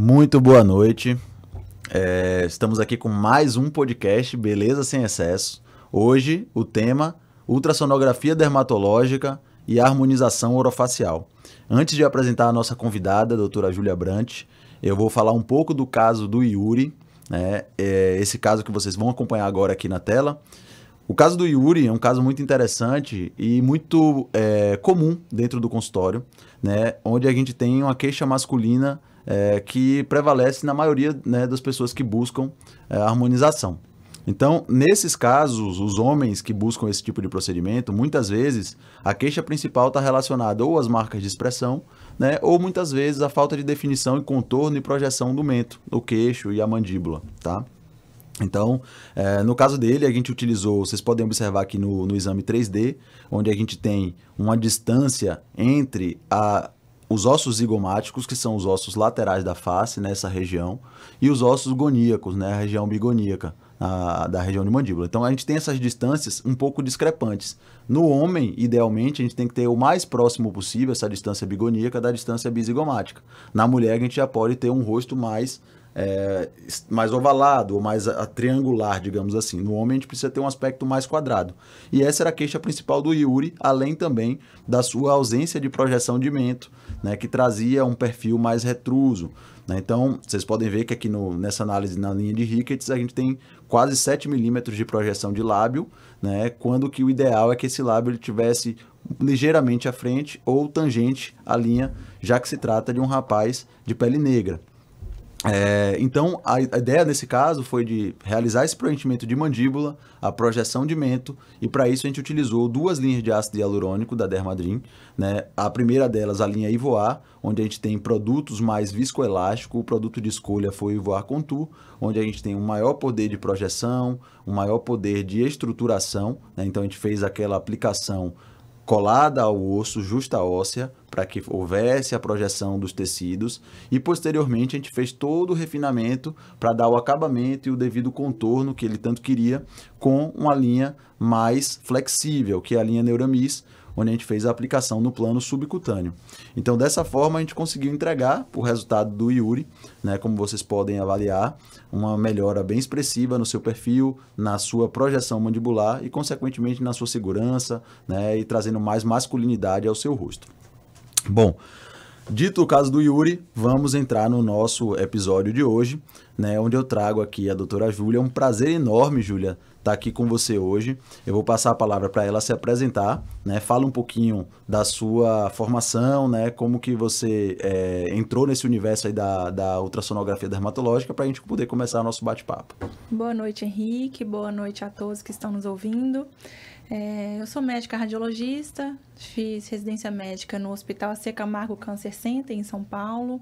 Muito boa noite. Estamos aqui com mais um podcast Beleza Sem Excesso. Hoje, o tema ultrassonografia dermatológica e harmonização orofacial. Antes de apresentar a nossa convidada, a doutora Júlia Brant, eu vou falar um pouco do caso do Yuri, né? Esse caso que vocês vão acompanhar agora aqui na tela. O caso do Yuri é um caso muito interessante e muito comum dentro do consultório, né? Onde a gente tem uma queixa masculina que prevalece na maioria, né, das pessoas que buscam a harmonização. Então, nesses casos, os homens que buscam esse tipo de procedimento, muitas vezes a queixa principal está relacionada ou às marcas de expressão, né, ou muitas vezes a falta de definição e contorno e projeção do mento, do queixo e a mandíbula, tá? Então, no caso dele, a gente utilizou, vocês podem observar aqui no exame 3D, onde a gente tem uma distância entre os ossos zigomáticos, que são os ossos laterais da face, nessa região, e os ossos goníacos, né, a região bigoníaca, da região de mandíbula. Então, a gente tem essas distâncias um pouco discrepantes. No homem, idealmente, a gente tem que ter o mais próximo possível, essa distância bigoníaca, da distância bizigomática. Na mulher, a gente já pode ter um rosto mais ovalado ou mais triangular, digamos assim. No homem a gente precisa ter um aspecto mais quadrado. E essa era a queixa principal do Yuri, além também da sua ausência de projeção de mento, né, que trazia um perfil mais retruso, né? Então, vocês podem ver que aqui nessa análise na linha de Ricketts a gente tem quase 7 milímetros de projeção de lábio, né, quando que o ideal é que esse lábio ele tivesse ligeiramente à frente ou tangente à linha, já que se trata de um rapaz de pele negra. Então, a ideia nesse caso foi de realizar esse preenchimento de mandíbula, a projeção de mento, e para isso a gente utilizou duas linhas de ácido hialurônico da Dermadrim, né? A primeira delas, a linha Ivoar, onde a gente tem produtos mais viscoelásticos. O produto de escolha foi o Ivoar Contour, onde a gente tem um maior poder de projeção, um maior poder de estruturação, né? Então a gente fez aquela aplicação colada ao osso, justa óssea, para que houvesse a projeção dos tecidos, e posteriormente a gente fez todo o refinamento para dar o acabamento e o devido contorno que ele tanto queria, com uma linha mais flexível, que é a linha Neuramis, onde a gente fez a aplicação no plano subcutâneo. Então, dessa forma, a gente conseguiu entregar o resultado do Yuri, né, como vocês podem avaliar, uma melhora bem expressiva no seu perfil, na sua projeção mandibular e, consequentemente, na sua segurança, né, e trazendo mais masculinidade ao seu rosto. Bom, dito o caso do Yuri, vamos entrar no nosso episódio de hoje, né, onde eu trago aqui a doutora Júlia. É um prazer enorme, Júlia, estar aqui com você hoje. Eu vou passar a palavra para ela se apresentar, né? Fala um pouquinho da sua formação, né? Como que você entrou nesse universo aí da ultrassonografia dermatológica, para a gente poder começar o nosso bate-papo. Boa noite, Henrique. Boa noite a todos que estão nos ouvindo. Eu sou médica radiologista, fiz residência médica no Hospital AC Camargo Câncer Center, em São Paulo.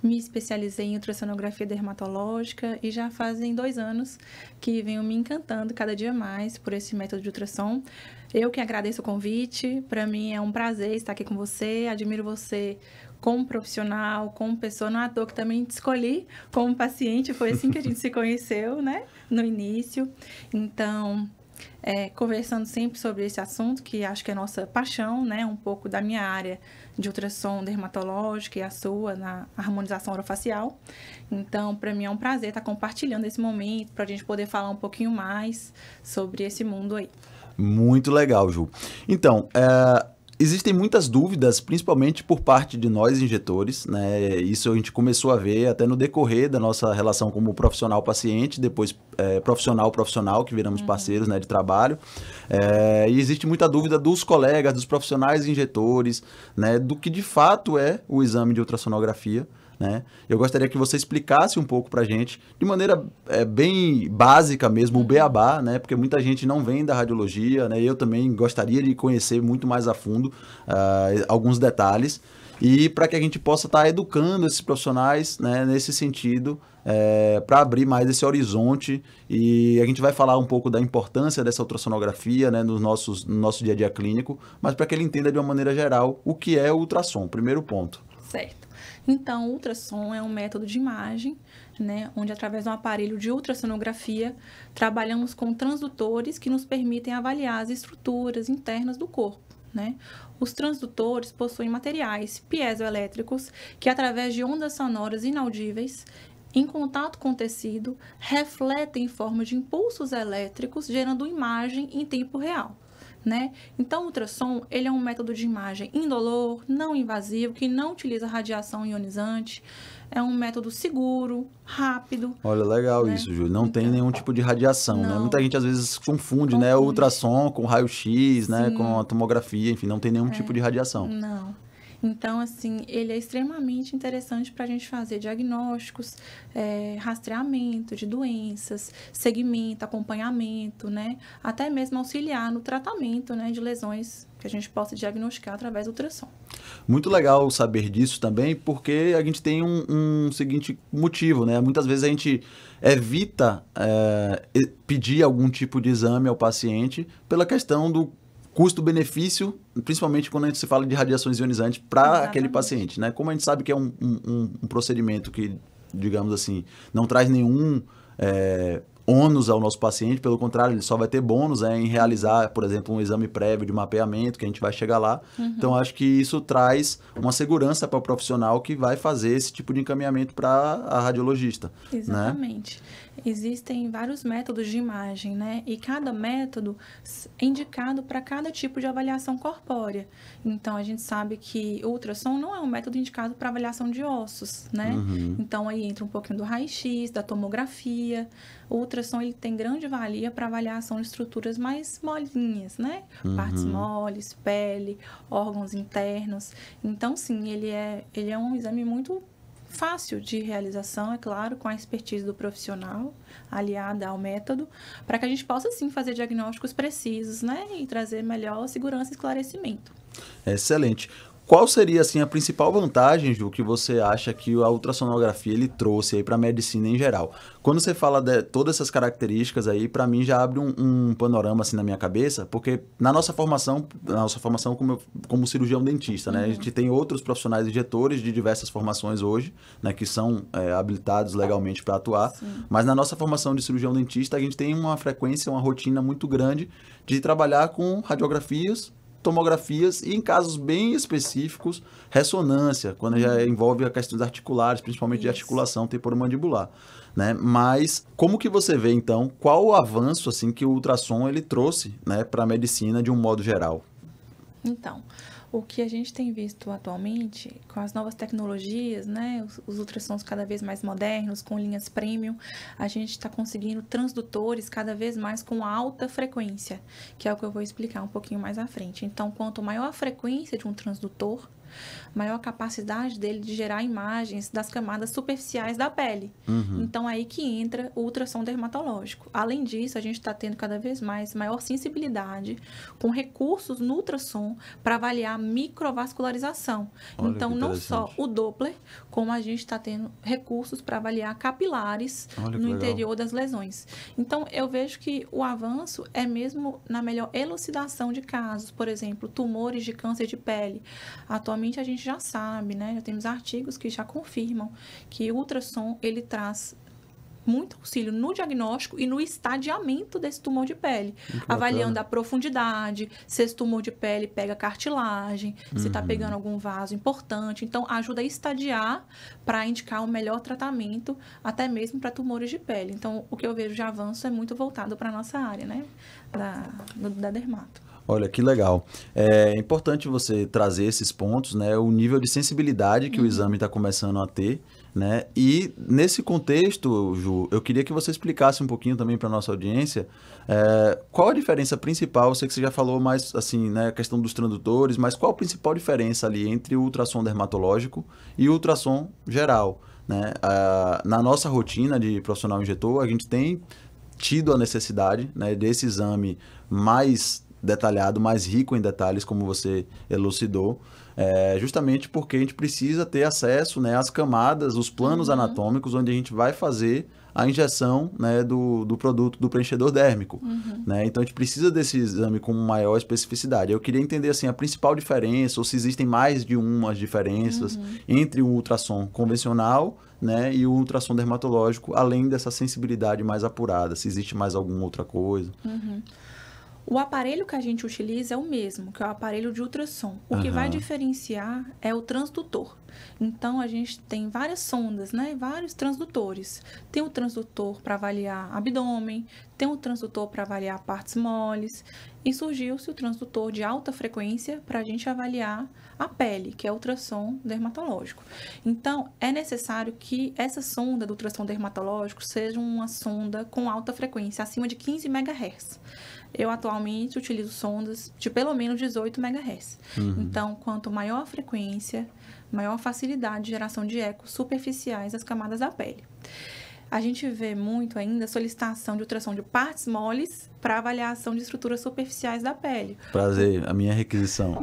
Me especializei em ultrassonografia dermatológica e já fazem 2 anos que venho me encantando cada dia mais por esse método de ultrassom. Eu que agradeço o convite, para mim é um prazer estar aqui com você, admiro você como profissional, como pessoa, não é à toa que também te escolhi como paciente, foi assim que a gente se conheceu, né, no início. Então, conversando sempre sobre esse assunto, que acho que é nossa paixão, né, um pouco da minha área de ultrassom dermatológico e a sua na harmonização orofacial. Então, para mim é um prazer estar compartilhando esse momento, para a gente poder falar um pouquinho mais sobre esse mundo aí. Muito legal, Ju. Então, existem muitas dúvidas, principalmente por parte de nós injetores, né? Isso a gente começou a ver até no decorrer da nossa relação como profissional-paciente, depois profissional-profissional, que viramos parceiros, né, de trabalho. E existe muita dúvida dos colegas, dos profissionais injetores, né, do que de fato é o exame de ultrassonografia, né? Eu gostaria que você explicasse um pouco para a gente, de maneira bem básica mesmo, o beabá, né? Porque muita gente não vem da radiologia, né? Eu também gostaria de conhecer muito mais a fundo alguns detalhes, e para que a gente possa estar educando esses profissionais, né, nesse sentido, para abrir mais esse horizonte. E a gente vai falar um pouco da importância dessa ultrassonografia, né, no nosso dia a dia clínico, mas para que ele entenda de uma maneira geral o que é o ultrassom, primeiro ponto. Certo. Então, o ultrassom é um método de imagem, né, onde através de um aparelho de ultrassonografia trabalhamos com transdutores que nos permitem avaliar as estruturas internas do corpo, né? Os transdutores possuem materiais piezoelétricos que, através de ondas sonoras inaudíveis, em contato com o tecido, refletem em forma de impulsos elétricos, gerando imagem em tempo real, né? Então, o ultrassom, ele é um método de imagem indolor, não invasivo, que não utiliza radiação ionizante. É um método seguro, rápido. Olha, legal, né? Isso, Júlio. Não tem nenhum tipo de radiação, né? Muita gente às vezes confunde, né? O ultrassom com raio-x, né? Com a tomografia, enfim, não tem nenhum tipo de radiação. Não. Então, assim, ele é extremamente interessante para a gente fazer diagnósticos, rastreamento de doenças, segmento, acompanhamento, né? Até mesmo auxiliar no tratamento, né, de lesões que a gente possa diagnosticar através do ultrassom. Muito legal saber disso também, porque a gente tem um seguinte motivo, né? Muitas vezes a gente evita pedir algum tipo de exame ao paciente pela questão do custo-benefício, principalmente quando a gente se fala de radiações ionizantes para aquele paciente, né? Como a gente sabe que é um procedimento que, digamos assim, não traz nenhum ônus ao nosso paciente, pelo contrário, ele só vai ter bônus em realizar, por exemplo, um exame prévio de mapeamento, que a gente vai chegar lá. Então, acho que isso traz uma segurança para o profissional que vai fazer esse tipo de encaminhamento para a radiologista. Exatamente. Né? Existem vários métodos de imagem, né? E cada método é indicado para cada tipo de avaliação corpórea. Então, a gente sabe que o ultrassom não é um método indicado para avaliação de ossos, né? Então, aí entra um pouquinho do raio-x, da tomografia. O ultrassom, ele tem grande valia para avaliação de estruturas mais molinhas, né? Partes moles, pele, órgãos internos. Então, sim, ele é um exame muito fácil de realização, é claro, com a expertise do profissional aliada ao método, para que a gente possa, sim, fazer diagnósticos precisos, né? E trazer melhor segurança e esclarecimento. Excelente. Qual seria, assim, a principal vantagem, Ju, que você acha que a ultrassonografia ele trouxe aí para a medicina em geral? Quando você fala de todas essas características aí, para mim já abre um panorama assim na minha cabeça, porque na nossa formação como cirurgião dentista, né? A gente tem outros profissionais injetores de diversas formações hoje, né? Que são habilitados legalmente para atuar, mas na nossa formação de cirurgião dentista a gente tem uma frequência, uma rotina muito grande de trabalhar com radiografias, tomografias e, em casos bem específicos, ressonância, quando já envolve a questões articulares, principalmente de articulação temporomandibular, né? Mas como que você vê, então, qual o avanço assim, que o ultrassom ele trouxe, né, para a medicina de um modo geral? Então, o que a gente tem visto atualmente, com as novas tecnologias, né, os ultrassons cada vez mais modernos, com linhas premium, a gente está conseguindo transdutores cada vez mais com alta frequência, que é o que eu vou explicar um pouquinho mais à frente. Então, quanto maior a frequência de um transdutor, maior a capacidade dele de gerar imagens das camadas superficiais da pele. Então, aí que entra o ultrassom dermatológico. Além disso, a gente está tendo cada vez mais maior sensibilidade com recursos no ultrassom para avaliar a microvascularização. Olha, então, não só o Doppler, como a gente está tendo recursos para avaliar capilares no interior das lesões. Então, eu vejo que o avanço é mesmo na melhor elucidação de casos, por exemplo, tumores de câncer de pele. Atualmente, a gente já sabe, né? Já temos artigos que já confirmam que o ultrassom, ele traz muito auxílio no diagnóstico e no estadiamento desse tumor de pele. Avaliando a profundidade, se esse tumor de pele pega cartilagem, se está pegando algum vaso importante. Então, ajuda a estadiar para indicar o melhor tratamento, até mesmo para tumores de pele. Então, o que eu vejo de avanço é muito voltado para a nossa área, né? Da dermato. Olha, que legal. É importante você trazer esses pontos, né? O nível de sensibilidade que o exame está começando a ter, né? E nesse contexto, Ju, eu queria que você explicasse um pouquinho também para a nossa audiência qual a diferença principal, eu sei que você já falou mais, assim, né, a questão dos transdutores, mas qual a principal diferença ali entre o ultrassom dermatológico e o ultrassom geral, né? Na nossa rotina de profissional injetor, a gente tem tido a necessidade, né, desse exame mais detalhado, mais rico em detalhes, como você elucidou, justamente porque a gente precisa ter acesso, né, às camadas, os planos anatômicos, onde a gente vai fazer a injeção, né, do produto, do preenchedor dérmico. Né? Então, a gente precisa desse exame com maior especificidade. Eu queria entender assim, a principal diferença, ou se existem mais de umas diferenças entre o ultrassom convencional, né, e o ultrassom dermatológico, além dessa sensibilidade mais apurada, se existe mais alguma outra coisa. O aparelho que a gente utiliza é o mesmo, que é o aparelho de ultrassom. O que vai diferenciar é o transdutor. Então, a gente tem várias sondas, né? Vários transdutores. Tem o transdutor para avaliar abdômen, tem o transdutor para avaliar partes moles, e surgiu-se o transdutor de alta frequência para a gente avaliar a pele, que é o ultrassom dermatológico. Então, é necessário que essa sonda do ultrassom dermatológico seja uma sonda com alta frequência, acima de 15 MHz. Eu, atualmente, utilizo sondas de pelo menos 18 MHz. Então, quanto maior a frequência, maior facilidade de geração de ecos superficiais às camadas da pele. A gente vê muito ainda a solicitação de ultrassom de partes moles para avaliação de estruturas superficiais da pele. Prazer, a minha requisição.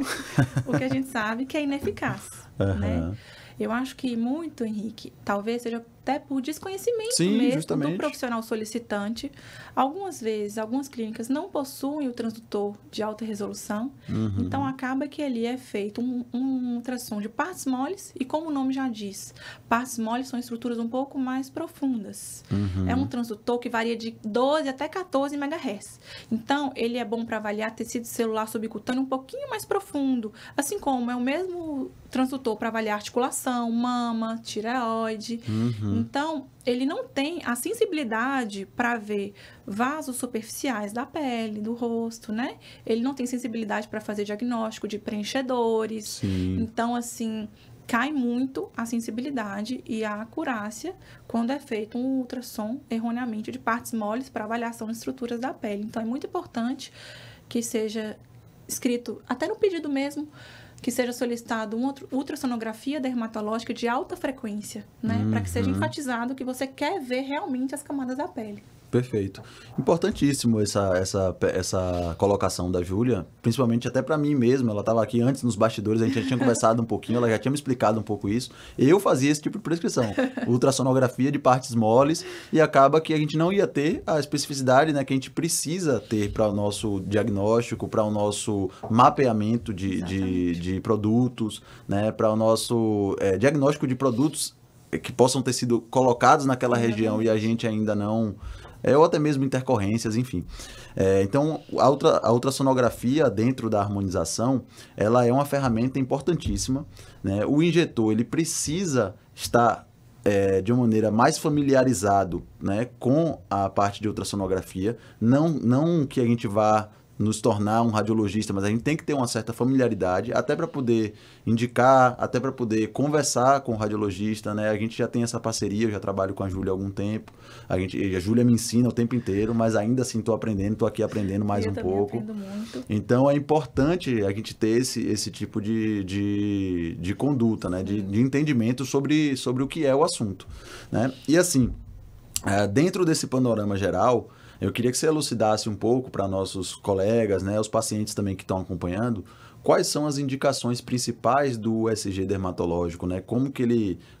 O que a gente sabe que é ineficaz, né? Eu acho que muito, Henrique, talvez seja até por desconhecimento mesmo justamente. do profissional solicitante. Algumas vezes, algumas clínicas não possuem o transdutor de alta resolução, então acaba que ali é feito um ultrassom de partes moles, e como o nome já diz, partes moles são estruturas um pouco mais profundas. É um transdutor que varia de 12 até 14 MHz. Então, ele é bom para avaliar tecido celular subcutâneo um pouquinho mais profundo, assim como é o mesmo transdutor para avaliar articulação, mama, tireoide. Então, ele não tem a sensibilidade para ver vasos superficiais da pele, do rosto, né? Ele não tem sensibilidade para fazer diagnóstico de preenchedores. Sim. Então, assim, cai muito a sensibilidade e a acurácia quando é feito um ultrassom erroneamente de partes moles para avaliação de estruturas da pele. Então, é muito importante que seja escrito, até no pedido mesmo, que seja solicitado uma ultrassonografia dermatológica de alta frequência, né? Para que seja enfatizado que você quer ver realmente as camadas da pele. Perfeito. Importantíssimo essa colocação da Júlia, principalmente até para mim mesmo. Ela estava aqui antes nos bastidores, a gente já tinha conversado um pouquinho, ela já tinha me explicado um pouco isso. Eu fazia esse tipo de prescrição, ultrassonografia de partes moles, e acaba que a gente não ia ter a especificidade, né, que a gente precisa ter para o nosso diagnóstico, para o nosso mapeamento de produtos, né, para o nosso diagnóstico de produtos que possam ter sido colocados naquela região e a gente ainda não... ou até mesmo intercorrências, enfim. Então, a ultrassonografia dentro da harmonização, ela é uma ferramenta importantíssima, né? O injetor, ele precisa estar de uma maneira mais familiarizado, né, com a parte de ultrassonografia, não que a gente vá nos tornar um radiologista, mas a gente tem que ter uma certa familiaridade, até para poder indicar, até para poder conversar com o radiologista, né? A gente já tem essa parceria, eu já trabalho com a Júlia há algum tempo, a Júlia me ensina o tempo inteiro, mas ainda assim estou aqui aprendendo mais um pouco. Aprendo muito. Então, é importante a gente ter esse tipo de conduta, né? De entendimento sobre o que é o assunto, né? E assim, dentro desse panorama geral, eu queria que você elucidasse um pouco para nossos colegas, né, os pacientes também que estão acompanhando, quais são as indicações principais do USG dermatológico, né?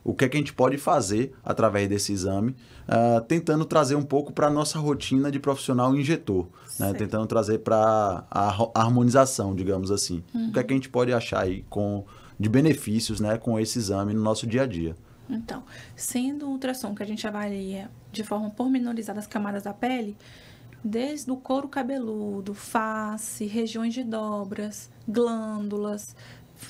O que é que a gente pode fazer através desse exame, tentando trazer um pouco para a nossa rotina de profissional injetor, né? Tentando trazer para a harmonização, digamos assim. O que é que a gente pode achar aí de benefícios, né, com esse exame no nosso dia a dia? Então, sendo o ultrassom que a gente avalia de forma pormenorizada as camadas da pele, desde o couro cabeludo, face, regiões de dobras, glândulas,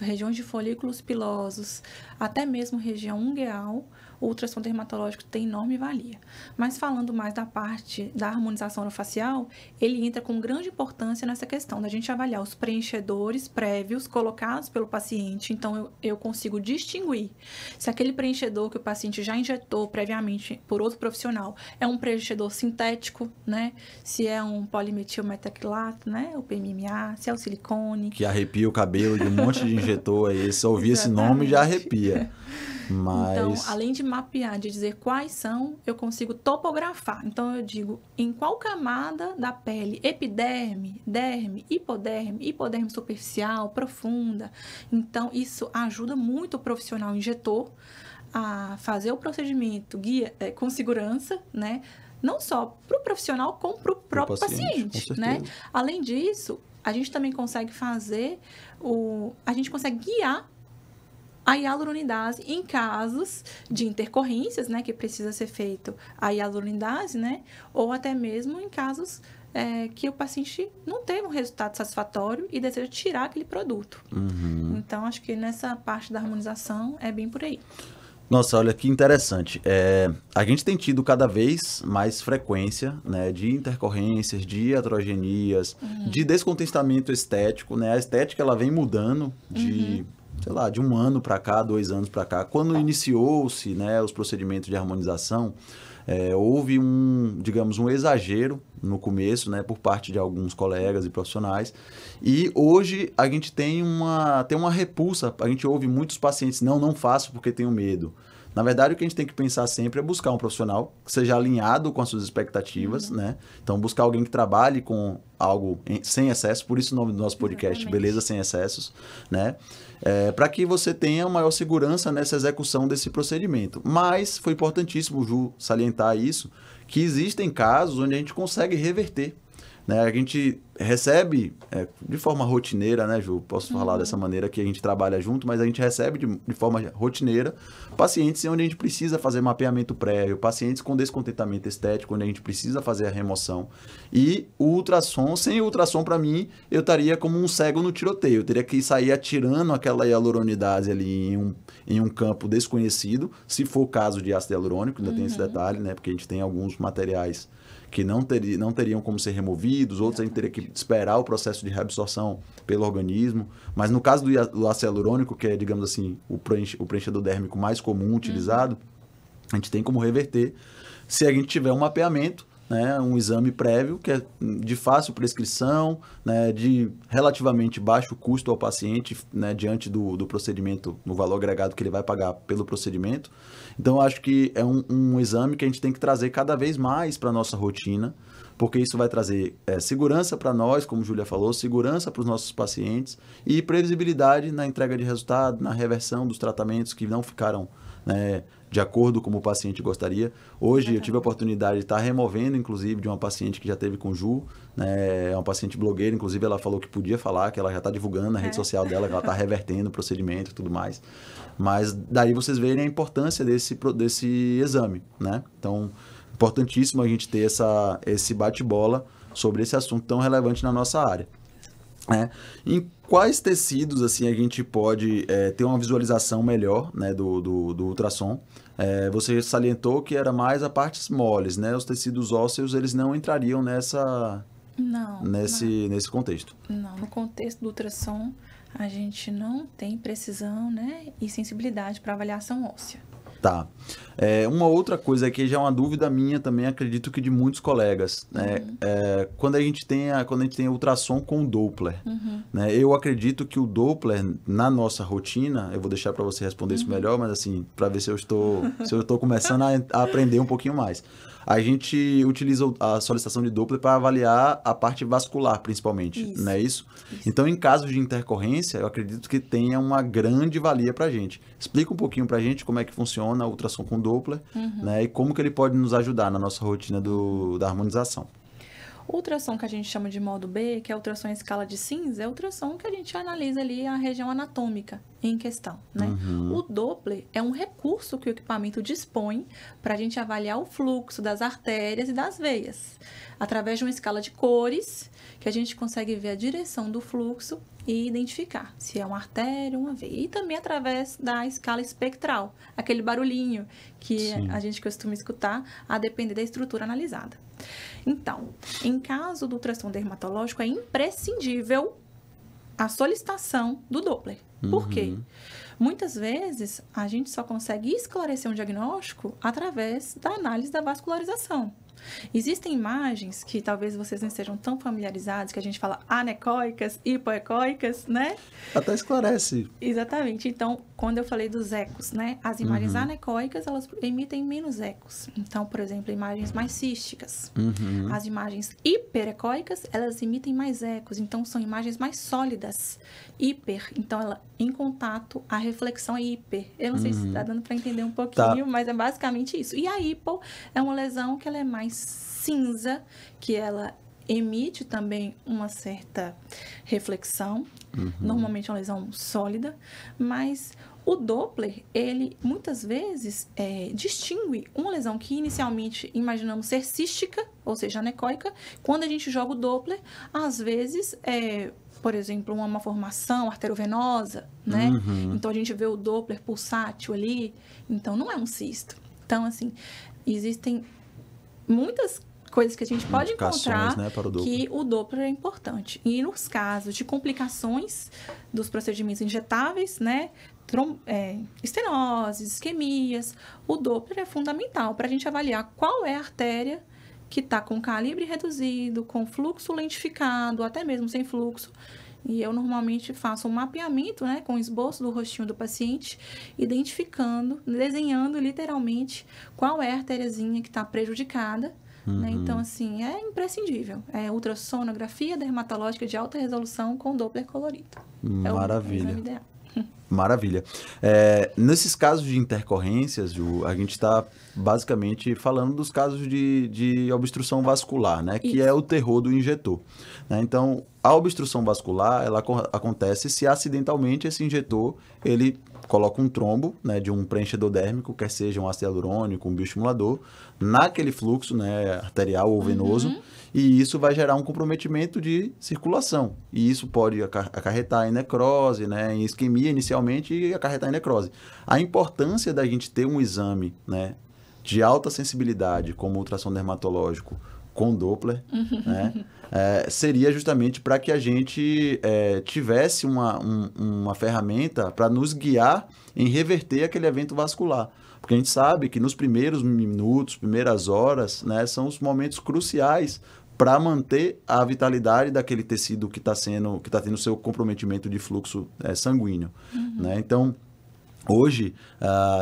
regiões de folículos pilosos, até mesmo região ungueal, o ultrassom dermatológico tem enorme valia. Mas falando mais da parte da harmonização orofacial, ele entra com grande importância nessa questão da gente avaliar os preenchedores prévios colocados pelo paciente. Então, eu consigo distinguir se aquele preenchedor que o paciente já injetou previamente por outro profissional é um preenchedor sintético, né? Se é um polimetilmetacrilato, né? O PMMA, se é o silicone. Que arrepia o cabelo de um monte de injetor aí. Se ouvir esse nome, já arrepia. Mas... Então, além de mapear, de dizer quais são, eu consigo topografar. Então, eu digo em qual camada da pele, epiderme, derme, hipoderme superficial, profunda. Então, isso ajuda muito o profissional injetor a fazer o procedimento com segurança, né? Não só para o profissional, como para o próprio paciente, né? Além disso, a gente também consegue a gente consegue guiar a hialuronidase em casos de intercorrências, né, que precisa ser feito a hialuronidase, né, ou até mesmo em casos que o paciente não teve um resultado satisfatório e deseja tirar aquele produto. Então, acho que nessa parte da harmonização é bem por aí. Nossa, olha que interessante. A gente tem tido cada vez mais frequência, né, de intercorrências, de iatrogenias, de descontentamento estético, né? A estética ela vem mudando de, sei lá, de 1 ano para cá, 2 anos para cá. Quando iniciou-se, né, os procedimentos de harmonização, houve digamos, um exagero no começo, né, por parte de alguns colegas e profissionais. E hoje a gente tem uma repulsa. A gente ouve muitos pacientes, não faço porque tenho medo. Na verdade, o que a gente tem que pensar sempre é buscar um profissional que seja alinhado com as suas expectativas, né? Então, buscar alguém que trabalhe com algo sem excesso, por isso o nome do nosso podcast, Exatamente. Beleza Sem Excessos, né? Para que você tenha maior segurança nessa execução desse procedimento. Mas foi importantíssimo, Ju, salientar isso, que existem casos onde a gente consegue reverter, né? A gente recebe de forma rotineira, né, Ju? Posso falar dessa maneira que a gente trabalha junto, mas a gente recebe de forma rotineira pacientes onde a gente precisa fazer mapeamento prévio, pacientes com descontentamento estético, onde a gente precisa fazer a remoção. E o ultrassom, sem o ultrassom, para mim, eu estaria como um cego no tiroteio. Eu teria que sair atirando aquela hialuronidase ali em um campo desconhecido, se for o caso de ácido hialurônico, ainda tem esse detalhe, né? Porque a gente tem alguns materiais que não teriam como ser removidos, outros a gente teria que esperar o processo de reabsorção pelo organismo. Mas no caso do ácido hialurônico, que é, digamos assim, o preenchedor dérmico mais comum utilizado, a gente tem como reverter se a gente tiver um mapeamento, né, um exame prévio, que é de fácil prescrição, né, de relativamente baixo custo ao paciente, né, diante do procedimento, no valor agregado que ele vai pagar pelo procedimento. Então, eu acho que é um exame que a gente tem que trazer cada vez mais para a nossa rotina, porque isso vai trazer segurança para nós, como a Júlia falou, segurança para os nossos pacientes e previsibilidade na entrega de resultado, na reversão dos tratamentos que não ficaram, né, de acordo com o paciente gostaria. Hoje eu tive a oportunidade de estar removendo, inclusive, de uma paciente que já teve com Ju, né, é uma paciente blogueira, inclusive ela falou que podia falar, que ela já está divulgando na rede social dela, que ela está revertendo o procedimento e tudo mais. Mas daí vocês veem a importância desse exame, né? Então, importantíssimo a gente ter esse bate-bola sobre esse assunto tão relevante na nossa área. Em quais tecidos assim a gente pode ter uma visualização melhor, né, do ultrassom? Você salientou que era mais a partes moles, né? Os tecidos ósseos eles não entrariam nesse contexto. Não, no contexto do ultrassom a gente não tem precisão, né, e sensibilidade para avaliação óssea. Tá. Uma outra coisa que já é uma dúvida minha também, acredito que de muitos colegas, né? Quando a gente tem ultrassom com Doppler, né? Eu acredito que o Doppler, na nossa rotina, eu vou deixar para você responder isso melhor, mas assim, para ver se eu estou começando a aprender um pouquinho mais. A gente utiliza a solicitação de Doppler para avaliar a parte vascular, principalmente, não é isso? Então, em casos de intercorrência, eu acredito que tenha uma grande valia para a gente. Explica um pouquinho para a gente como é que funciona o ultrassom com Doppler, né? E como que ele pode nos ajudar na nossa rotina da harmonização. O ultrassom que a gente chama de modo B, que é o ultrassom em escala de cinza, é o ultrassom que a gente analisa ali a região anatômica em questão, né? O Doppler é um recurso que o equipamento dispõe para a gente avaliar o fluxo das artérias e das veias, através de uma escala de cores, que a gente consegue ver a direção do fluxo e identificar se é uma artéria ou uma veia. E também através da escala espectral, aquele barulhinho que a gente costuma escutar a depender da estrutura analisada. Então, em caso do ultrassom dermatológico, é imprescindível a solicitação do Doppler. Por quê? Muitas vezes, a gente só consegue esclarecer um diagnóstico através da análise da vascularização. Existem imagens que talvez vocês não estejam tão familiarizados, que a gente fala anecoicas, hipoecoicas, né? Até esclarece. Exatamente. Então, quando eu falei dos ecos, né? As imagens anecoicas, elas emitem menos ecos. Então, por exemplo, imagens mais císticas. As imagens hiperecoicas, elas emitem mais ecos. Então, são imagens mais sólidas. Hiper, então, ela em contato, a reflexão é hiper. Eu não sei se está dando para entender um pouquinho, mas é basicamente isso. E a hipo é uma lesão que ela é mais cinza, que ela emite também uma certa reflexão. Normalmente é uma lesão sólida, mas O Doppler, ele muitas vezes distingue uma lesão que inicialmente imaginamos ser cística, ou seja, anecoica. Quando a gente joga o Doppler, às vezes por exemplo, uma malformação arteriovenosa, né? Então, a gente vê o Doppler pulsátil ali, então não é um cisto. Então, assim, existem muitas coisas que a gente pode encontrar, né, para o que o Doppler é importante. E nos casos de complicações dos procedimentos injetáveis, né? Estenoses, isquemias, o Doppler é fundamental para a gente avaliar qual é a artéria que está com calibre reduzido, com fluxo lentificado, até mesmo sem fluxo. E eu normalmente faço um mapeamento, né, com o esboço do rostinho do paciente, identificando, desenhando literalmente qual é a artériazinha que está prejudicada. Né? Então, assim, é imprescindível. É ultrassonografia dermatológica de alta resolução com Doppler colorido. Maravilha. É o exame ideal. Maravilha. Nesses casos de intercorrências, Ju, a gente está basicamente falando dos casos de obstrução vascular, né? Que é o terror do injetor. Né? Então, a obstrução vascular, ela acontece se acidentalmente esse injetor, ele coloca um trombo, né, de um preenchedor dérmico, quer seja um ácido hialurônico, um bioestimulador, naquele fluxo, né, arterial ou venoso, e isso vai gerar um comprometimento de circulação. E isso pode acarretar em necrose, né, em isquemia inicialmente e acarretar em necrose. A importância da gente ter um exame, né, de alta sensibilidade, como ultrassom dermatológico, com Doppler, né, seria justamente para que a gente tivesse uma ferramenta para nos guiar em reverter aquele evento vascular. Porque a gente sabe que nos primeiros minutos, primeiras horas, né, são os momentos cruciais para manter a vitalidade daquele tecido que está tendo seu comprometimento de fluxo sanguíneo. Né? Então, hoje,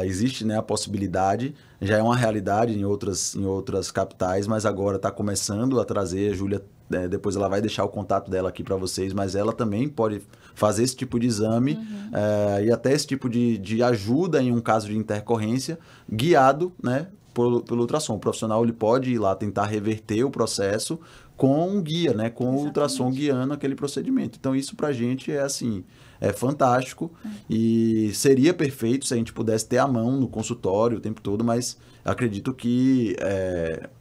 existe, né, a possibilidade, já é uma realidade em outras capitais, mas agora está começando a trazer, a Júlia, depois ela vai deixar o contato dela aqui para vocês, mas ela também pode fazer esse tipo de exame e até esse tipo de ajuda em um caso de intercorrência, guiado, né, pelo ultrassom. O profissional ele pode ir lá tentar reverter o processo com um guia, né, com o ultrassom guiando aquele procedimento. Então, isso para a gente é assim... É fantástico e seria perfeito se a gente pudesse ter a mão no consultório o tempo todo, mas acredito que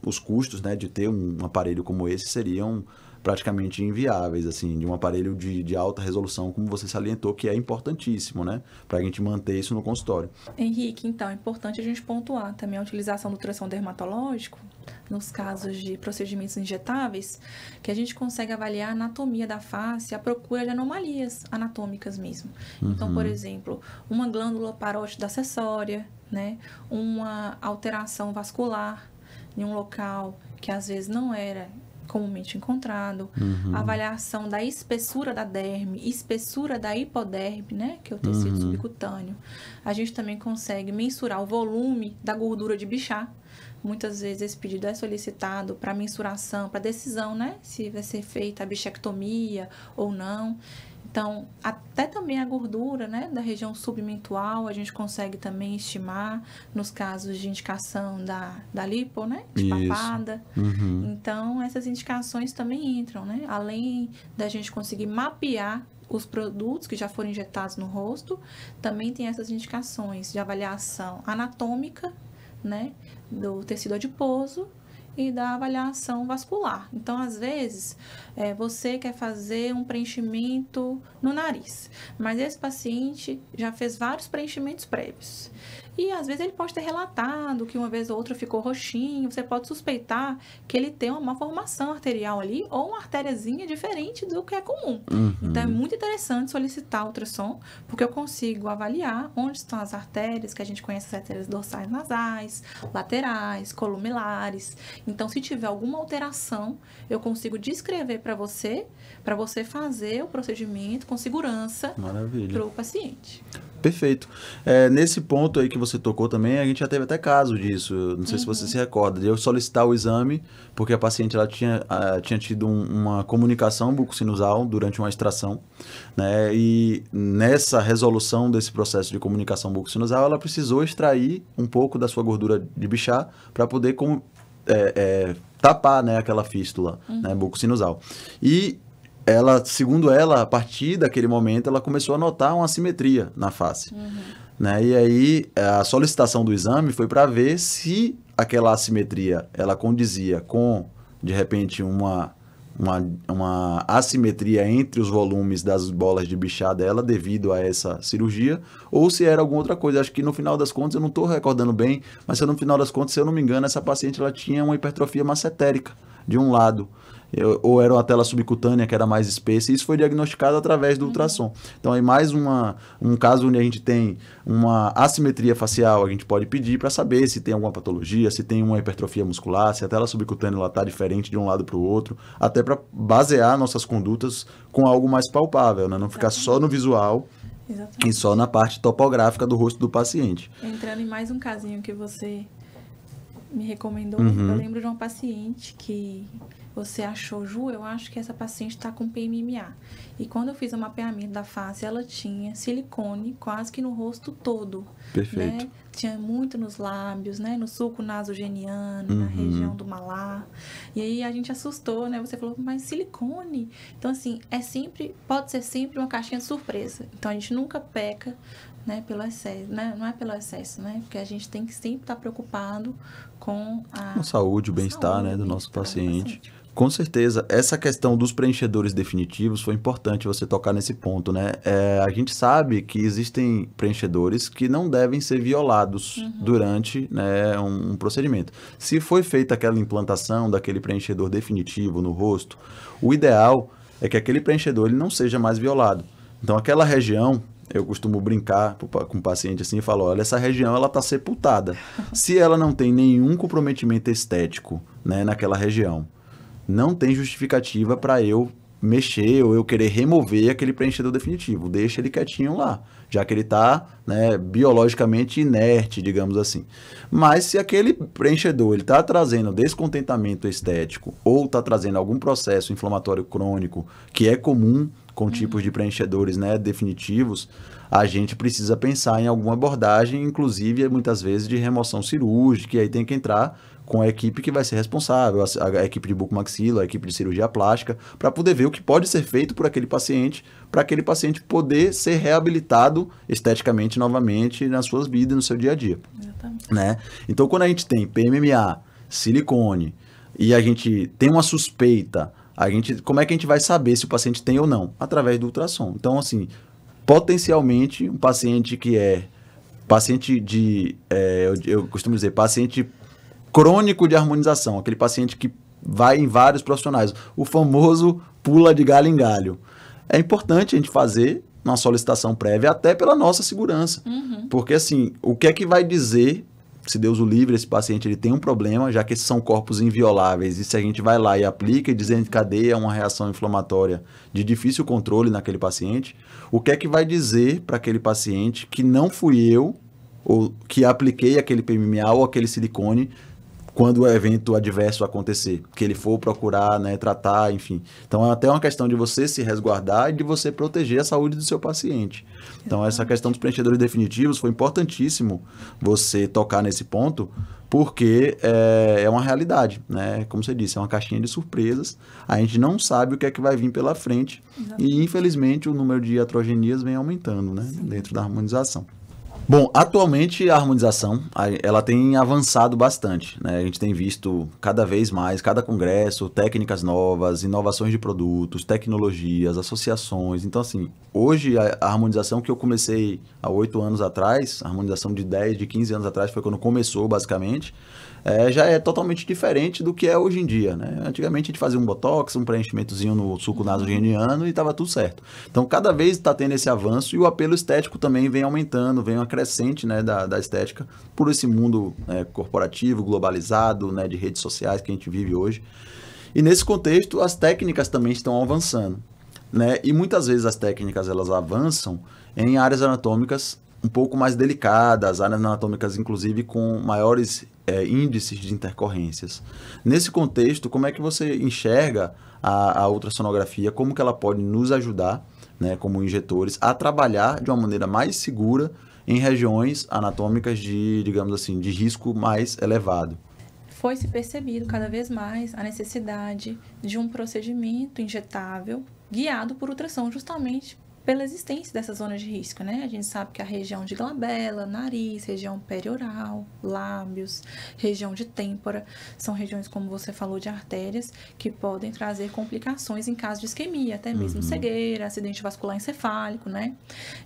os custos, né, de ter um aparelho como esse seriam praticamente inviáveis, assim, de um aparelho de alta resolução, como você salientou, que é importantíssimo, né, para a gente manter isso no consultório. Henrique, então, é importante a gente pontuar também a utilização do ultrassom dermatológico nos casos de procedimentos injetáveis, que a gente consegue avaliar a anatomia da face, a procura de anomalias anatômicas mesmo. Então, por exemplo, uma glândula parótida acessória, né, uma alteração vascular em um local que às vezes não era comumente encontrado, avaliação da espessura da derme, espessura da hipoderme, né, que é o tecido subcutâneo. A gente também consegue mensurar o volume da gordura de Bichat. Muitas vezes esse pedido é solicitado para mensuração, para decisão, né, se vai ser feita a bichectomia ou não. Então, até também a gordura, né, da região submentual, a gente consegue também estimar nos casos de indicação da lipo, né, de papada. Então, essas indicações também entram, né, além da gente conseguir mapear os produtos que já foram injetados no rosto, também tem essas indicações de avaliação anatômica, né, do tecido adiposo e da avaliação vascular. Então, às vezes, você quer fazer um preenchimento no nariz, mas esse paciente já fez vários preenchimentos prévios. E, às vezes, ele pode ter relatado que uma vez ou outra ficou roxinho. Você pode suspeitar que ele tem uma malformação arterial ali ou uma artériazinha diferente do que é comum. Então, é muito interessante solicitar ultrassom, porque eu consigo avaliar onde estão as artérias, que a gente conhece as artérias dorsais nasais, laterais, columelares. Então, se tiver alguma alteração, eu consigo descrever para você fazer o procedimento com segurança para o paciente. Perfeito. Nesse ponto aí que você tocou também, a gente já teve até caso disso. Não sei se você se recorda. De eu solicitar o exame, porque a paciente ela tinha tido uma comunicação bucosinusal durante uma extração, né? E nessa resolução desse processo de comunicação bucosinusal, ela precisou extrair um pouco da sua gordura de Bichat para poder tapar, né, aquela fístula, né, bucosinusal. E ela, segundo ela, a partir daquele momento, ela começou a notar uma assimetria na face. né? E aí a solicitação do exame foi para ver se aquela assimetria ela condizia com, de repente, uma assimetria entre os volumes das bolas de Bichat dela devido a essa cirurgia, ou se era alguma outra coisa. Acho que no final das contas, eu não estou recordando bem, mas no final das contas, se eu não me engano, essa paciente ela tinha uma hipertrofia massetérica de um lado. Ou era uma tela subcutânea que era mais espessa, e isso foi diagnosticado através do ultrassom. Então, é mais um caso onde a gente tem uma assimetria facial, a gente pode pedir para saber se tem alguma patologia, se tem uma hipertrofia muscular, se a tela subcutânea está diferente de um lado para o outro, até para basear nossas condutas com algo mais palpável, né? Não ficar só no visual. Exatamente. E só na parte topográfica do rosto do paciente. Entrando em mais um casinho que você me recomendou, eu lembro de uma paciente que você achou, Ju, eu acho que essa paciente está com PMMA. E quando eu fiz o mapeamento da face, ela tinha silicone quase que no rosto todo. Perfeito. Né? Tinha muito nos lábios, né? No sulco nasogeniano, na região do malar. E aí a gente assustou, né? Você falou, mas silicone? Então, assim, pode ser sempre uma caixinha de surpresa. Então, a gente nunca peca, né, pelo excesso, né? Não é pelo excesso, né? Porque a gente tem que sempre estar preocupado com a saúde, o bem-estar, né, do nosso paciente. Com certeza, essa questão dos preenchedores definitivos foi importante você tocar nesse ponto, né? A gente sabe que existem preenchedores que não devem ser violados durante, né, um procedimento. Se foi feita aquela implantação daquele preenchedor definitivo no rosto, o ideal é que aquele preenchedor ele não seja mais violado. Então, aquela região, eu costumo brincar com o paciente assim e falo, olha, essa região ela está sepultada. Se ela não tem nenhum comprometimento estético, né, naquela região, não tem justificativa para eu mexer ou eu querer remover aquele preenchedor definitivo. Deixa ele quietinho lá, já que ele está, né, biologicamente inerte, digamos assim. Mas se aquele preenchedor está trazendo descontentamento estético ou está trazendo algum processo inflamatório crônico, que é comum com tipos de preenchedores, né, definitivos, a gente precisa pensar em alguma abordagem, inclusive muitas vezes de remoção cirúrgica, e aí tem que entrar com a equipe que vai ser responsável, a equipe de bucomaxila, a equipe de cirurgia plástica, para poder ver o que pode ser feito por aquele paciente, para aquele paciente poder ser reabilitado esteticamente novamente nas suas vidas, no seu dia a dia. Exatamente. Né? Então, quando a gente tem PMMA, silicone, e a gente tem uma suspeita, como é que a gente vai saber se o paciente tem ou não? Através do ultrassom. Então, assim, potencialmente, um paciente que é paciente eu costumo dizer, paciente crônico de harmonização, aquele paciente que vai em vários profissionais, o famoso pula de galho em galho. É importante a gente fazer uma solicitação prévia até pela nossa segurança, porque assim, o que é que vai dizer, se Deus o livre, esse paciente ele tem um problema, já que esses são corpos invioláveis, e se a gente vai lá e aplica e desencadeia uma reação inflamatória de difícil controle naquele paciente, o que é que vai dizer para aquele paciente que não fui eu, ou que apliquei aquele PMMA ou aquele silicone, quando o evento adverso acontecer, que ele for procurar, né, tratar, enfim. Então, é até uma questão de você se resguardar e de você proteger a saúde do seu paciente. Então, essa questão dos preenchedores definitivos foi importantíssimo você tocar nesse ponto, porque é uma realidade, né? Como você disse, é uma caixinha de surpresas. A gente não sabe o que é que vai vir pela frente. Exatamente. E, infelizmente, o número de iatrogenias vem aumentando, né, dentro da harmonização. Bom, atualmente a harmonização ela tem avançado bastante, né? A gente tem visto cada vez mais, cada congresso, técnicas novas, inovações de produtos, tecnologias, associações. Então, assim, hoje a harmonização que eu comecei há 8 anos atrás, a harmonização de 10, de 15 anos atrás foi quando começou, basicamente, já é totalmente diferente do que é hoje em dia, né? Antigamente a gente fazia um botox, um preenchimentozinho no sulco nasogeniano e estava tudo certo. Então, cada vez está tendo esse avanço e o apelo estético também vem aumentando, vem uma crescente, né, da estética por esse mundo corporativo, globalizado, né, de redes sociais que a gente vive hoje. E nesse contexto, as técnicas também estão avançando, né? E muitas vezes as técnicas elas avançam em áreas anatômicas um pouco mais delicadas, áreas anatômicas inclusive com maiores índices de intercorrências. Nesse contexto, como é que você enxerga a ultrassonografia, como que ela pode nos ajudar, né, como injetores, a trabalhar de uma maneira mais segura em regiões anatômicas de, digamos assim, de risco mais elevado? Foi se percebido cada vez mais a necessidade de um procedimento injetável guiado por ultrassom, justamente pela existência dessas zonas de risco, né? A gente sabe que a região de glabela, nariz, região perioral, lábios, região de têmpora, são regiões, como você falou, de artérias, que podem trazer complicações em caso de isquemia, até mesmo cegueira, acidente vascular encefálico, né?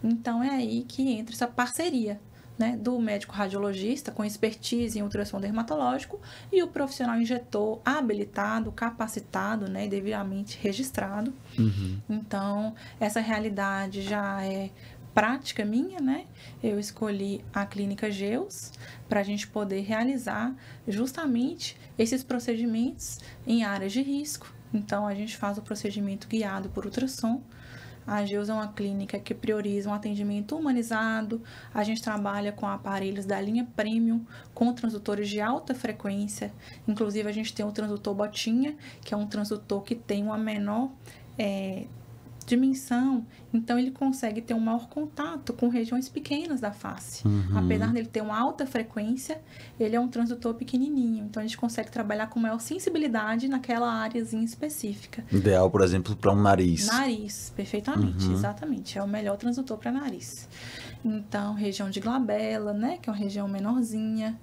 Então, é aí que entra essa parceria, né, do médico radiologista com expertise em ultrassom dermatológico e o profissional injetor habilitado, capacitado, né, devidamente registrado. Então, essa realidade já é prática minha, né? Eu escolhi a Clínica Geus para a gente poder realizar justamente esses procedimentos em áreas de risco. Então, a gente faz o procedimento guiado por ultrassom. A Geus é uma clínica que prioriza um atendimento humanizado. A gente trabalha com aparelhos da linha Premium, com transdutores de alta frequência. Inclusive, a gente tem o transdutor Botinha, que é um transdutor que tem uma menor dimensão, então ele consegue ter um maior contato com regiões pequenas da face. Apesar dele ter uma alta frequência, ele é um transdutor pequenininho, então a gente consegue trabalhar com maior sensibilidade naquela áreazinha específica. Ideal, por exemplo, para um nariz. Nariz, perfeitamente, exatamente, é o melhor transdutor para nariz. Então, região de glabela, né, que é uma região menorzinha.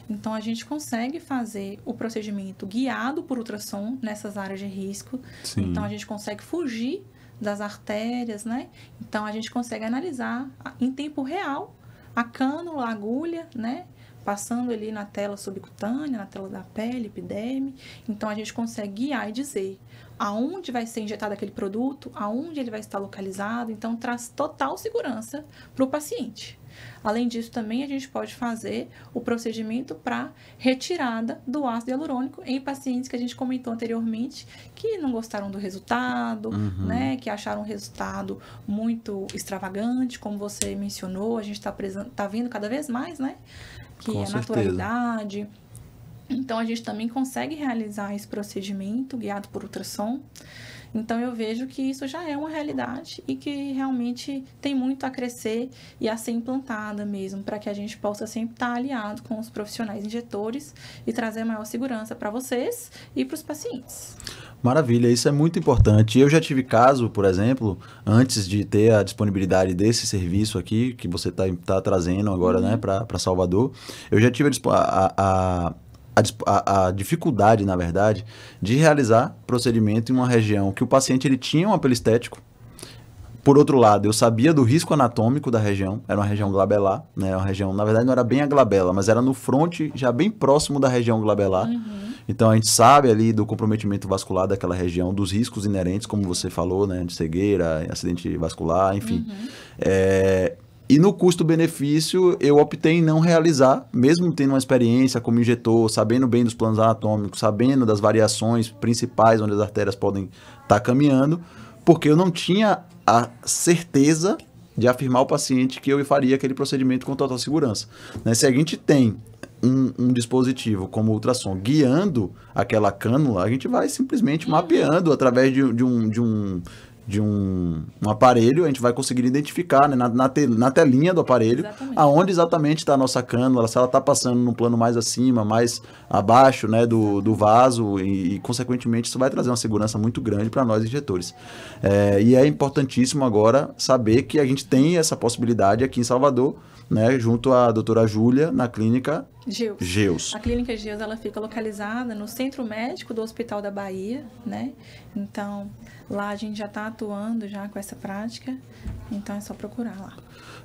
Então, a gente consegue fazer o procedimento guiado por ultrassom nessas áreas de risco. Sim. Então, a gente consegue fugir das artérias, né? Então, a gente consegue analisar em tempo real a cânula, a agulha, né? Passando ali na tela subcutânea, na tela da pele, epiderme. Então, a gente consegue guiar e dizer aonde vai ser injetado aquele produto, aonde ele vai estar localizado. Então, traz total segurança para o paciente. Além disso, também a gente pode fazer o procedimento para retirada do ácido hialurônico em pacientes que a gente comentou anteriormente, que não gostaram do resultado, né, que acharam o resultado muito extravagante, como você mencionou, a gente tá vendo cada vez mais, né, que Com é certeza. naturalidade. Então, a gente também consegue realizar esse procedimento guiado por ultrassom. Então, eu vejo que isso já é uma realidade e que realmente tem muito a crescer e a ser implantada mesmo, para que a gente possa sempre estar aliado com os profissionais injetores e trazer maior segurança para vocês e para os pacientes. Maravilha, isso é muito importante. Eu já tive caso, por exemplo, antes de ter a disponibilidade desse serviço aqui, que você tá trazendo agora, né, para Salvador, eu já tive a dificuldade, na verdade, de realizar procedimento em uma região que o paciente ele tinha um apelo estético. Por outro lado, eu sabia do risco anatômico da região, era uma região glabelar, né? Uma região, na verdade, não era bem a glabela, mas era no fronte, já bem próximo da região glabelar. Então, a gente sabe ali do comprometimento vascular daquela região, dos riscos inerentes, como você falou, né? De cegueira, acidente vascular, enfim. E no custo-benefício, eu optei em não realizar, mesmo tendo uma experiência como injetor, sabendo bem dos planos anatômicos, sabendo das variações principais onde as artérias podem estar caminhando, porque eu não tinha a certeza de afirmar ao paciente que eu faria aquele procedimento com total segurança. Né? Se a gente tem um dispositivo como o ultrassom guiando aquela cânula, a gente vai simplesmente mapeando através de um aparelho, a gente vai conseguir identificar, né, na telinha do aparelho, Exatamente. aonde exatamente está a nossa cânula, se ela está passando num plano mais acima, mais abaixo, né, do vaso, e consequentemente isso vai trazer uma segurança muito grande para nós injetores. E é importantíssimo agora saber que a gente tem essa possibilidade aqui em Salvador, né, junto à doutora Júlia, na clínica Geus. A clínica Geus, ela fica localizada no Centro Médico do Hospital da Bahia, né? Então, lá a gente já está atuando já com essa prática, então é só procurar lá.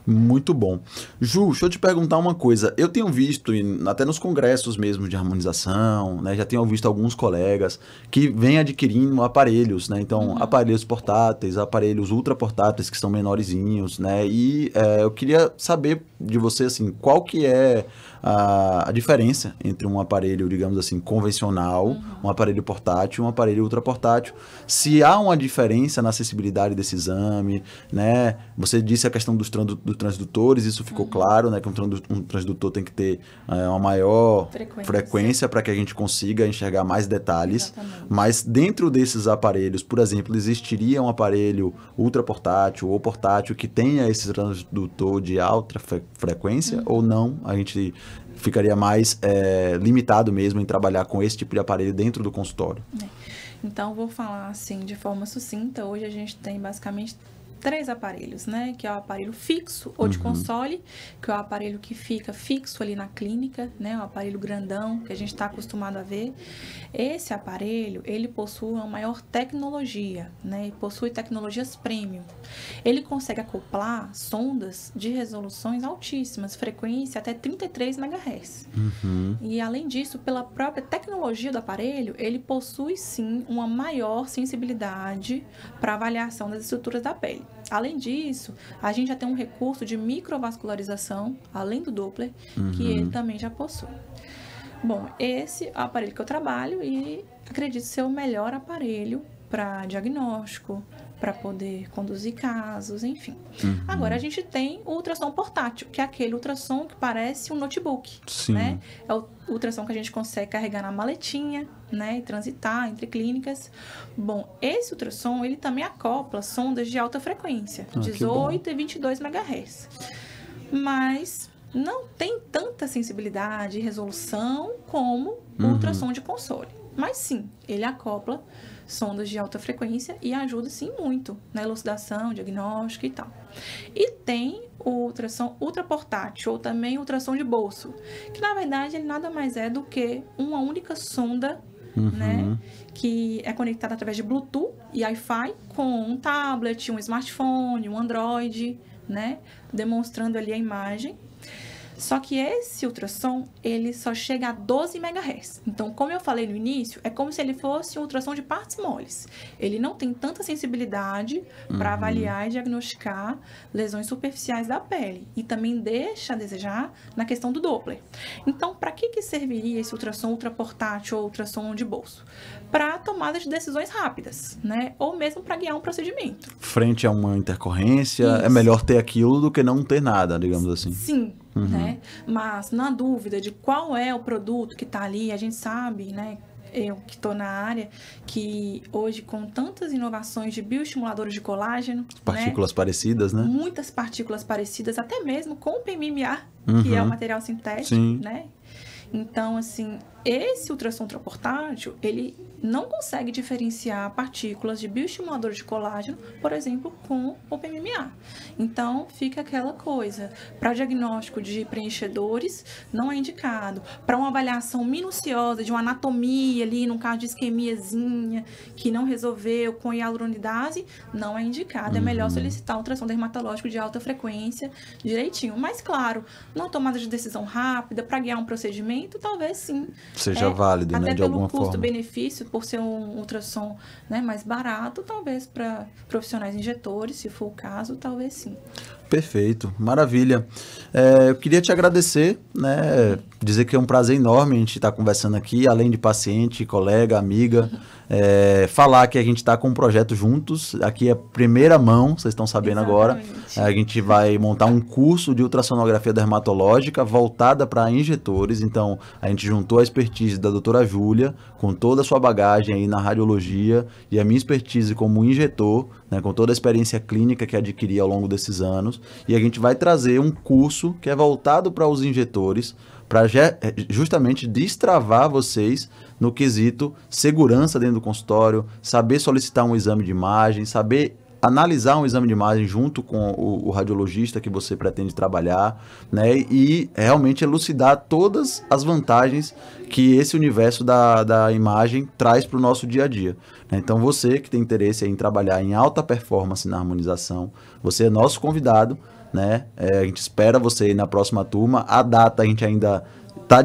Muito bom. Ju, deixa eu te perguntar uma coisa. Eu tenho visto, até nos congressos mesmo de harmonização, né, já tenho visto alguns colegas que vêm adquirindo aparelhos, né? Então, aparelhos portáteis, aparelhos ultra portáteis que são menorzinhos, né? E eu queria saber de você, assim, qual que é a diferença entre um aparelho, digamos assim, convencional, um aparelho portátil e um aparelho ultra portátil. Se há uma diferença na acessibilidade desse exame, né? Você disse a questão dos transdutores, isso ficou claro, né? Que um transdutor tem que ter uma maior frequência para que a gente consiga enxergar mais detalhes. Exatamente. Mas dentro desses aparelhos, por exemplo, existiria um aparelho ultra portátil ou portátil que tenha esse transdutor de alta frequência ou não? A gente ficaria mais limitado mesmo em trabalhar com esse tipo de aparelho dentro do consultório. Então, vou falar assim de forma sucinta. Hoje a gente tem basicamente 3 aparelhos, né? Que é o aparelho fixo ou de console, que é o aparelho que fica fixo ali na clínica, né? O aparelho grandão que a gente está acostumado a ver. Esse aparelho, ele possui uma maior tecnologia, né? E possui tecnologias premium. Ele consegue acoplar sondas de resoluções altíssimas, frequência até 33 MHz. E além disso, pela própria tecnologia do aparelho, ele possui sim uma maior sensibilidade para avaliação das estruturas da pele. Além disso, a gente já tem um recurso de microvascularização, além do Doppler, que ele também já possui. Bom, esse é o aparelho que eu trabalho e acredito ser o melhor aparelho para diagnóstico, para poder conduzir casos, enfim. Agora, a gente tem o ultrassom portátil, que é aquele ultrassom que parece um notebook, né? É o ultrassom que a gente consegue carregar na maletinha, né? E transitar entre clínicas. Bom, esse ultrassom, ele também acopla sondas de alta frequência, 18 e 22 MHz. Mas não tem tanta sensibilidade e resolução como o ultrassom de console. Mas sim, ele acopla sondas de alta frequência e ajuda sim muito na elucidação, diagnóstico e tal. E tem o ultrassom ultraportátil ou também ultrassom de bolso, que na verdade ele nada mais é do que uma única sonda, né, que é conectada através de Bluetooth e Wi-Fi com um tablet, um smartphone, um Android, né, demonstrando ali a imagem. Só que esse ultrassom, ele só chega a 12 MHz. Então, como eu falei no início, é como se ele fosse um ultrassom de partes moles. Ele não tem tanta sensibilidade para avaliar e diagnosticar lesões superficiais da pele. E também deixa a desejar na questão do Doppler. Então, para que serviria esse ultrassom ultraportátil ou ultrassom de bolso? Para tomada de decisões rápidas, né? Ou mesmo para guiar um procedimento. Frente a uma intercorrência, é melhor ter aquilo do que não ter nada, digamos assim. Sim. Né? Mas na dúvida de qual é o produto que está ali, a gente sabe, né? Eu que estou na área, que hoje com tantas inovações de bioestimuladores de colágeno, partículas parecidas, né? Muitas partículas parecidas, até mesmo com o PMMA, que é o material sintético, né? Então, assim, esse ultrassom ultraportátil, ele não consegue diferenciar partículas de bioestimuladores de colágeno, por exemplo, com o PMMA. Então, fica aquela coisa. Para diagnóstico de preenchedores, não é indicado. Para uma avaliação minuciosa de uma anatomia ali, num caso de isquemiazinha, que não resolveu com hialuronidase, não é indicado. É melhor solicitar um ultrassom dermatológico de alta frequência direitinho. Mas, claro, numa tomada de decisão rápida, para guiar um procedimento, talvez sim. Seja válido, né, de alguma forma. Até pelo custo-benefício, por ser um ultrassom, né, mais barato, talvez para profissionais injetores, se for o caso, talvez sim. Perfeito, maravilha. Eu queria te agradecer, né, dizer que é um prazer enorme a gente estar conversando aqui, além de paciente, colega, amiga, falar que a gente está com um projeto juntos, aqui é primeira mão, vocês estão sabendo agora, a gente vai montar um curso de ultrassonografia dermatológica voltada para injetores, então a gente juntou a expertise da doutora Júlia, com toda a sua bagagem aí na radiologia, e a minha expertise como injetor, né, com toda a experiência clínica que adquiri ao longo desses anos, e a gente vai trazer um curso que é voltado para os injetores, para justamente destravar vocês no quesito segurança dentro do consultório, saber solicitar um exame de imagem, saber analisar um exame de imagem junto com o radiologista que você pretende trabalhar, né, e realmente elucidar todas as vantagens que esse universo da imagem traz para o nosso dia a dia. Então, você que tem interesse em trabalhar em alta performance na harmonização, você é nosso convidado, né? A gente espera você aí na próxima turma. A data a gente ainda tá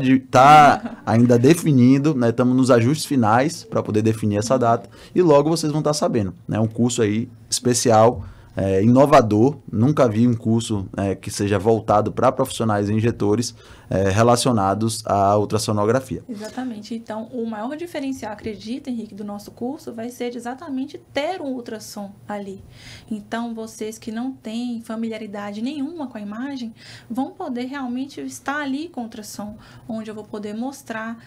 ainda definindo, né? Estamos nos ajustes finais para poder definir essa data e logo vocês vão estar sabendo, né? Um curso aí especial, inovador. Nunca vi um curso que seja voltado para profissionais injetores relacionados à ultrassonografia. Exatamente. Então, o maior diferencial, acredita, Henrique, do nosso curso vai ser exatamente ter um ultrassom ali. Então, vocês que não têm familiaridade nenhuma com a imagem, vão poder realmente estar ali com o ultrassom, onde eu vou poder mostrar,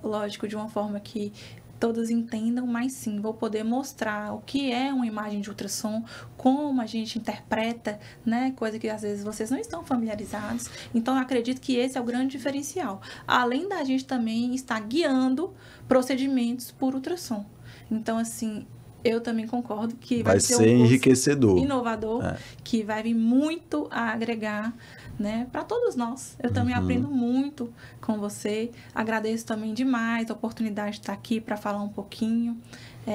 lógico, de uma forma que todos entendam, mas sim, vou poder mostrar o que é uma imagem de ultrassom, como a gente interpreta, né, coisa que às vezes vocês não estão familiarizados. Então, eu acredito que esse é o grande diferencial. Além da gente também estar guiando procedimentos por ultrassom. Então, assim, Eu também concordo que vai ser ser um curso enriquecedor. inovador, que vai vir muito a agregar, né, para todos nós. Eu também aprendo muito com você. Agradeço também demais a oportunidade de estar aqui para falar um pouquinho.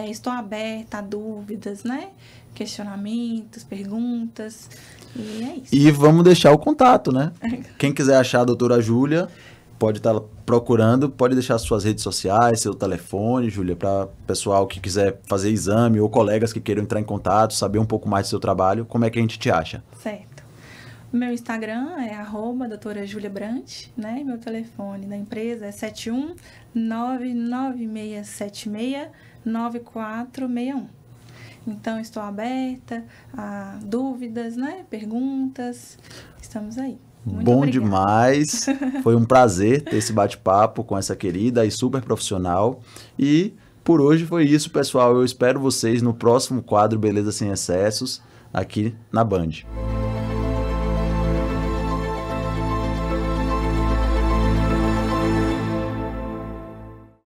Estou aberta a dúvidas, né? Questionamentos, perguntas. E é isso. E vamos deixar o contato, né? Quem quiser achar a doutora Júlia, pode estar procurando, pode deixar suas redes sociais, seu telefone, Júlia, para pessoal que quiser fazer exame ou colegas que queiram entrar em contato, saber um pouco mais do seu trabalho, como é que a gente te acha? Certo. Meu Instagram é @doutora Júlia Brant, né? Meu telefone da empresa é 71996769461. Então, estou aberta a dúvidas, né? Perguntas. Estamos aí. Muito Bom obrigada. Demais. Foi um prazer ter esse bate-papo com essa querida e super profissional. E por hoje foi isso, pessoal. Eu espero vocês no próximo quadro Beleza Sem Excessos, aqui na Band.